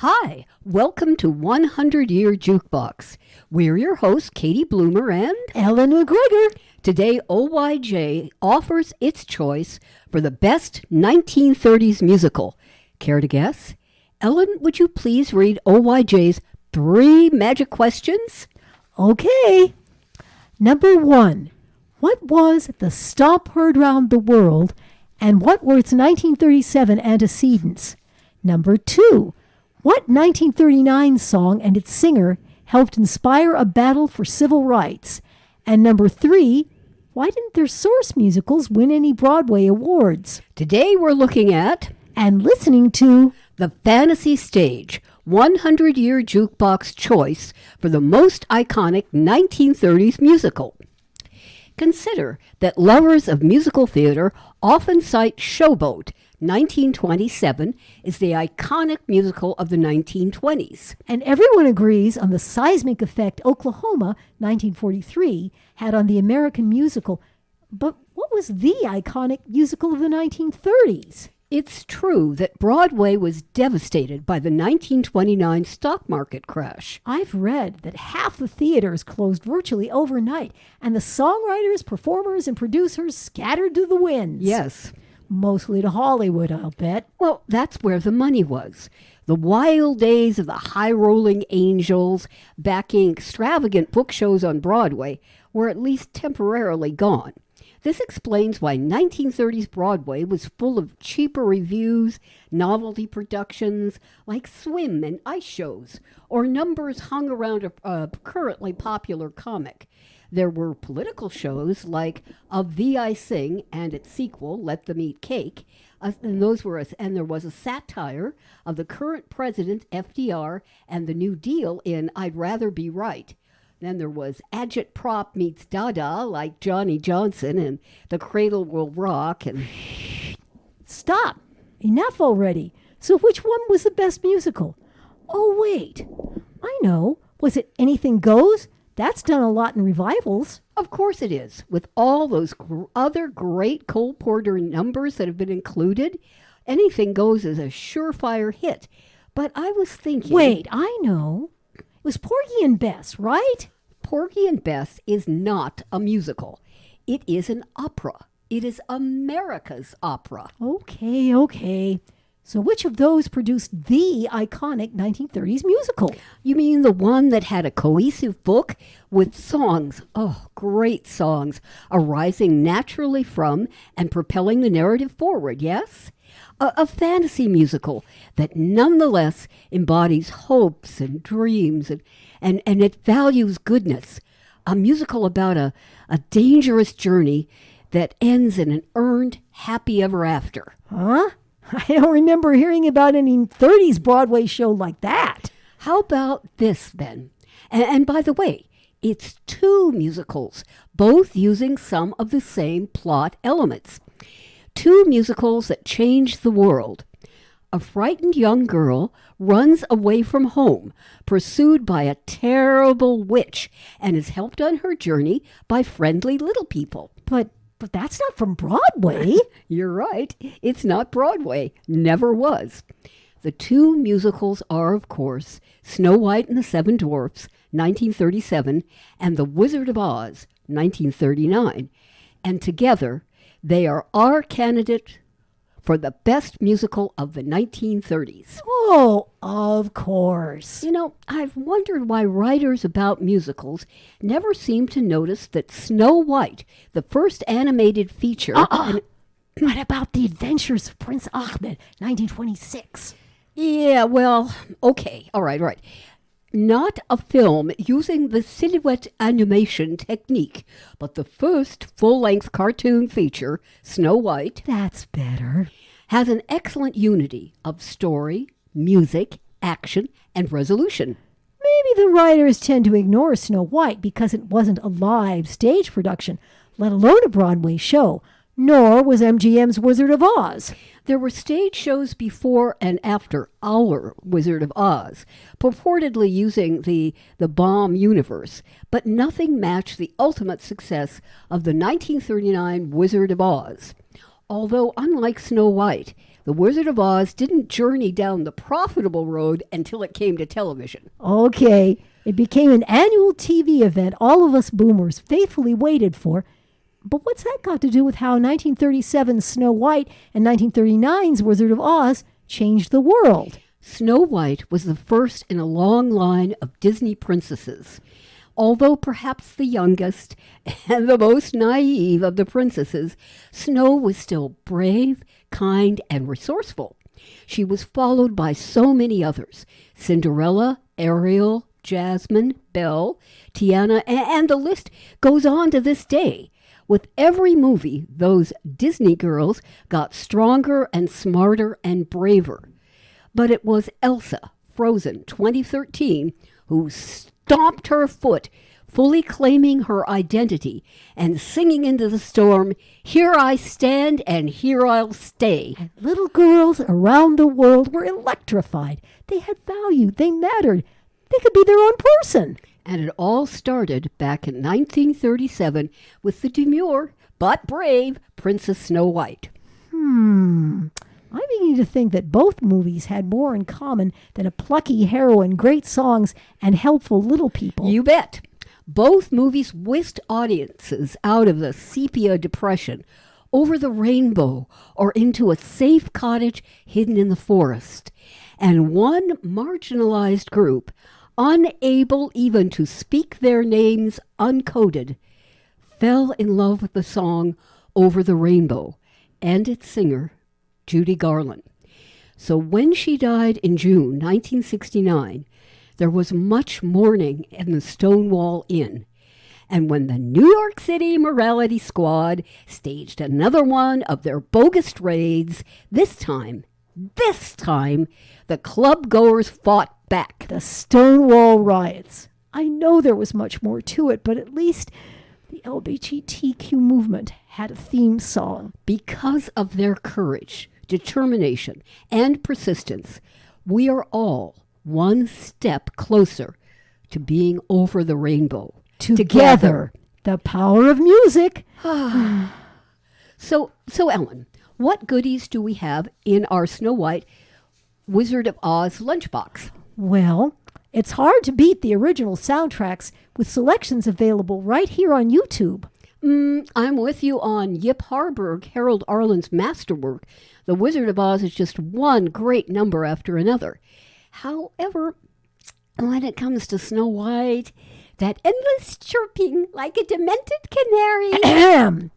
Hi, welcome to 100 Year Jukebox. We're your hosts, Katie Bloomer and Ellen McGregor. Today OYJ offers its choice for the best 1930s musical. Care to guess? Ellen, would you please read OYJ's 3 magic questions? Okay. Number 1. What was the stomp heard round the world, and what were its 1937 antecedents? Number 2. What 1939 song and its singer helped inspire a battle for civil rights? And number 3, why didn't their source musicals win any Broadway awards? Today we're looking at And listening to the Fantasy Stage 100 Year Jukebox choice for the most iconic 1930s musical. Consider that lovers of musical theater often cite Showboat, 1927, is the iconic musical of the 1920s. And everyone agrees on the seismic effect Oklahoma, 1943, had on the American musical. But what was the iconic musical of the 1930s? It's true that Broadway was devastated by the 1929 stock market crash. I've read that half the theaters closed virtually overnight, and the songwriters, performers, and producers scattered to the winds. Yes. Mostly to Hollywood, I'll bet. Well, that's where the money was. The wild days of the high-rolling angels backing extravagant book shows on Broadway were at least temporarily gone. This explains why 1930s Broadway was full of cheaper revues, novelty productions like swim and ice shows, or numbers hung around a currently popular comic. There were political shows like Of Thee I Sing and its sequel, Let Them Eat Cake, and there was a satire of the current president, FDR, and the New Deal in I'd Rather Be Right. Then there was Agitprop meets Dada, like Johnny Johnson and The Cradle Will Rock. And Stop! Enough already. So which one was the best musical? Oh, wait. I know. Was it Anything Goes? That's done a lot in revivals. Of course it is. With all those other great Cole Porter numbers that have been included, Anything Goes is a surefire hit. But I was thinking... Wait, I know. It was Porgy and Bess, right? Porgy and Bess is not a musical. It is an opera. It is America's opera. Okay. So which of those produced the iconic 1930s musical? You mean the one that had a cohesive book with songs, great songs, arising naturally from and propelling the narrative forward, yes? A fantasy musical that nonetheless embodies hopes and dreams and it values goodness. A musical about a dangerous journey that ends in an earned happy ever after. Huh? I don't remember hearing about any 30s Broadway show like that. How about this, then? And by the way, it's 2 musicals, both using some of the same plot elements. 2 musicals that change the world. A frightened young girl runs away from home, pursued by a terrible witch, and is helped on her journey by friendly little people. But that's not from Broadway. You're right. It's not Broadway. Never was. The 2 musicals are, of course, Snow White and the Seven Dwarfs, 1937, and The Wizard of Oz, 1939. And together, they are our candidate for the best musical of the 1930s. Oh, of course. You know, I've wondered why writers about musicals never seem to notice that Snow White, the first animated feature... What about The Adventures of Prince Ahmed, 1926? Yeah, well, okay, all right. Not a film using the silhouette animation technique, but the first full-length cartoon feature, Snow White... That's better. ...has an excellent unity of story, music, action, and resolution. Maybe the writers tend to ignore Snow White because it wasn't a live stage production, let alone a Broadway show. Nor was MGM's Wizard of Oz. There were stage shows before and after our Wizard of Oz, purportedly using the bomb universe, but nothing matched the ultimate success of the 1939 Wizard of Oz. Although, unlike Snow White, The Wizard of Oz didn't journey down the profitable road until it came to television. Okay, it became an annual TV event all of us boomers faithfully waited for. But what's that got to do with how 1937's Snow White and 1939's Wizard of Oz changed the world? Snow White was the first in a long line of Disney princesses. Although perhaps the youngest and the most naive of the princesses, Snow was still brave, kind, and resourceful. She was followed by so many others: Cinderella, Ariel, Jasmine, Belle, Tiana, and the list goes on to this day. With every movie, those Disney girls got stronger and smarter and braver. But it was Elsa, Frozen 2013, who stomped her foot, fully claiming her identity and singing into the storm, "Here I stand and here I'll stay." And little girls around the world were electrified. They had value. They mattered. They could be their own person. And it all started back in 1937 with the demure but brave Princess Snow White. I'm beginning to think that both movies had more in common than a plucky heroine, great songs, and helpful little people. You bet. Both movies whisked audiences out of the sepia depression, over the rainbow, or into a safe cottage hidden in the forest. And one marginalized group, unable even to speak their names uncoded, fell in love with the song Over the Rainbow and its singer, Judy Garland. So when she died in June 1969, there was much mourning in the Stonewall Inn. And when the New York City Morality Squad staged another one of their bogus raids, this time, the club goers fought back. The Stonewall riots. I know there was much more to it, but at least the LGBTQ movement had a theme song. Because of their courage, determination, and persistence, we are all one step closer to being over the rainbow. Together. The power of music. So Ellen, what goodies do we have in our Snow White Wizard of Oz lunchbox? Well, it's hard to beat the original soundtracks with selections available right here on YouTube. I'm with you on Yip Harburg, Harold Arlen's masterwork. The Wizard of Oz is just one great number after another. However, when it comes to Snow White, that endless chirping like a demented canary.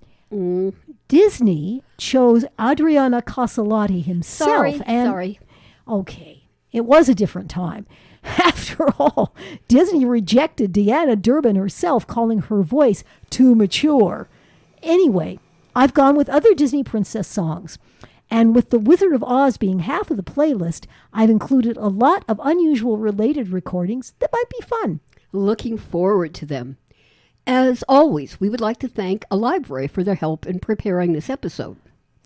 Disney chose Adriana Casalati himself. Sorry. Okay, it was a different time. After all, Disney rejected Deanna Durbin herself, calling her voice too mature. Anyway, I've gone with other Disney princess songs. And with The Wizard of Oz being half of the playlist, I've included a lot of unusual related recordings that might be fun. Looking forward to them. As always, we would like to thank a library for their help in preparing this episode.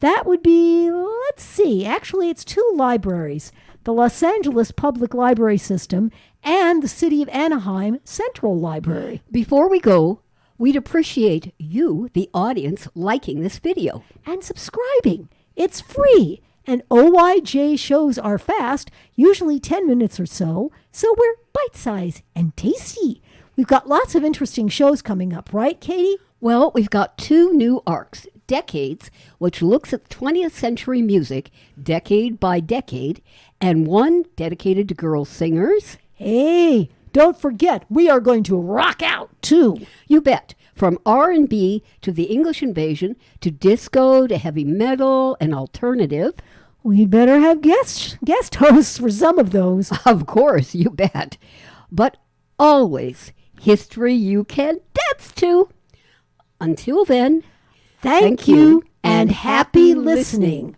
That would be, let's see, actually it's two libraries, the Los Angeles Public Library System and the City of Anaheim Central Library. Before we go, we'd appreciate you, the audience, liking this video. And subscribing. It's free. And OYJ shows are fast, usually 10 minutes or so we're bite-sized and tasty. We've got lots of interesting shows coming up, right, Katie? Well, we've got two new arcs, Decades, which looks at 20th century music, decade by decade, and one dedicated to girl singers. Hey, don't forget, we are going to rock out, too. You bet. From R&B to the English Invasion, to disco, to heavy metal, and alternative. We'd better have guest hosts for some of those. Of course, you bet. But always history you can dance to. Until then, thank you and happy listening.